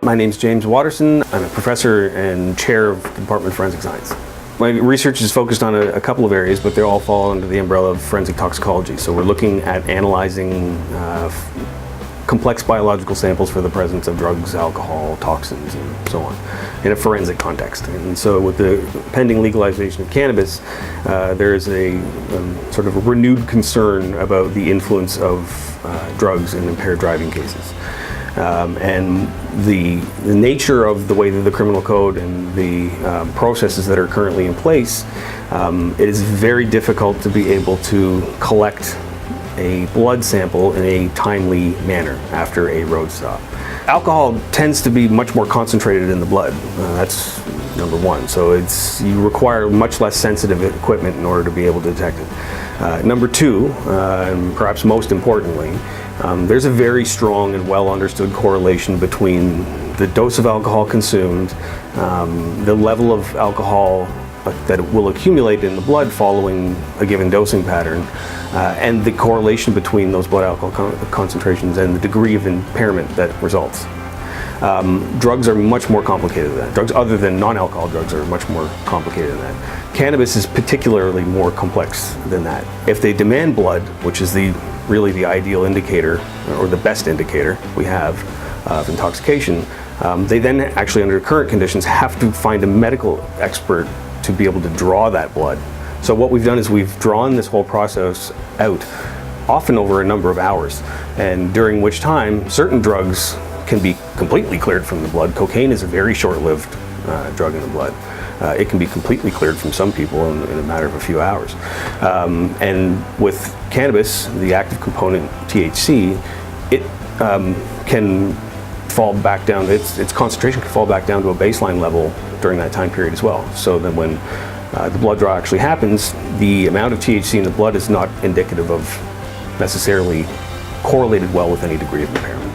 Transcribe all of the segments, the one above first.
My name's James Watterson. I'm a professor and chair of the Department of Forensic Science. My research is focused on a couple of areas, but they all fall under the umbrella of forensic toxicology. So we're looking at analyzing complex biological samples for the presence of drugs, alcohol, toxins, and so on in a forensic context. And so with the pending legalization of cannabis, there is a sort of a renewed concern about the influence of drugs in impaired driving cases. And the nature of the way that the criminal code and the processes that are currently in place, it is very difficult to be able to collect a blood sample in a timely manner after a road stop. Alcohol tends to be much more concentrated in the blood. That's number one. So you require much less sensitive equipment in order to be able to detect it. Number two, and perhaps most importantly, there's a very strong and well understood correlation between the dose of alcohol consumed, the level of alcohol that will accumulate in the blood following a given dosing pattern, and the correlation between those blood alcohol concentrations and the degree of impairment that results. Drugs are much more complicated than that. Drugs other than non-alcohol drugs are much more complicated than that. Cannabis is particularly more complex than that. If they demand blood, which is really the ideal indicator, or the best indicator we have of intoxication, they then actually, under current conditions, have to find a medical expert to be able to draw that blood. So what we've done is we've drawn this whole process out, often over a number of hours, and during which time certain drugs can be completely cleared from the blood. Cocaine is a very short-lived drug in the blood. It can be completely cleared from some people in a matter of a few hours. And with cannabis, the active component THC, it can fall back down, its concentration can fall back down to a baseline level during that time period as well. So then when the blood draw actually happens, the amount of THC in the blood is not indicative of necessarily correlated well with any degree of impairment.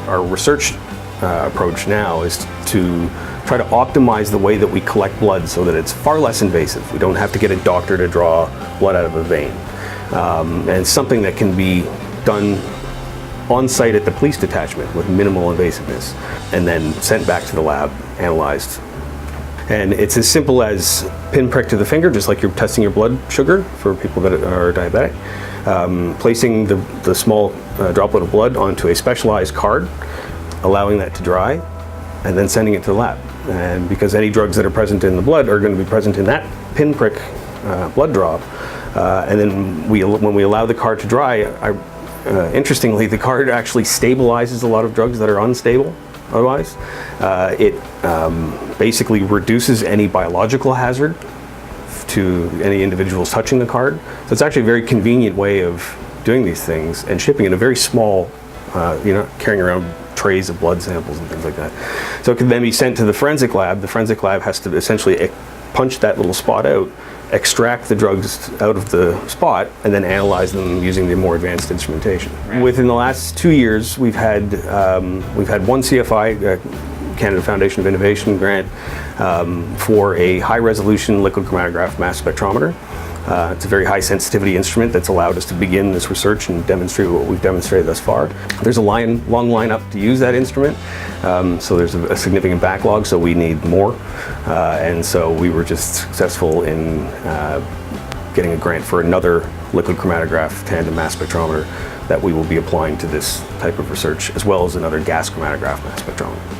Our research approach now is to try to optimize the way that we collect blood so that it's far less invasive. We don't have to get a doctor to draw blood out of a vein. And it's something that can be done on site at the police detachment with minimal invasiveness, and then sent back to the lab, analyzed. And it's as simple as pinprick to the finger, just like you're testing your blood sugar for people that are diabetic. Placing the small droplet of blood onto a specialized card, allowing that to dry, and then sending it to the lab. And because any drugs that are present in the blood are going to be present in that pinprick blood drop, and then when we allow the card to dry, interestingly, the card actually stabilizes a lot of drugs that are unstable otherwise. It basically reduces any biological hazard to any individuals touching the card. So it's actually a very convenient way of doing these things and shipping in a very small, you're not carrying around trays of blood samples and things like that. So it can then be sent to the forensic lab. The forensic lab has to essentially punch that little spot out, extract the drugs out of the spot, and then analyze them using the more advanced instrumentation. Within the last 2 years, we've had one CFI, Canada Foundation of Innovation grant, for a high-resolution liquid chromatograph mass spectrometer. It's a very high sensitivity instrument that's allowed us to begin this research and demonstrate what we've demonstrated thus far. There's a long lineup to use that instrument, so there's a significant backlog, so we need more. And so we were just successful in getting a grant for another liquid chromatograph tandem mass spectrometer that we will be applying to this type of research, as well as another gas chromatograph mass spectrometer.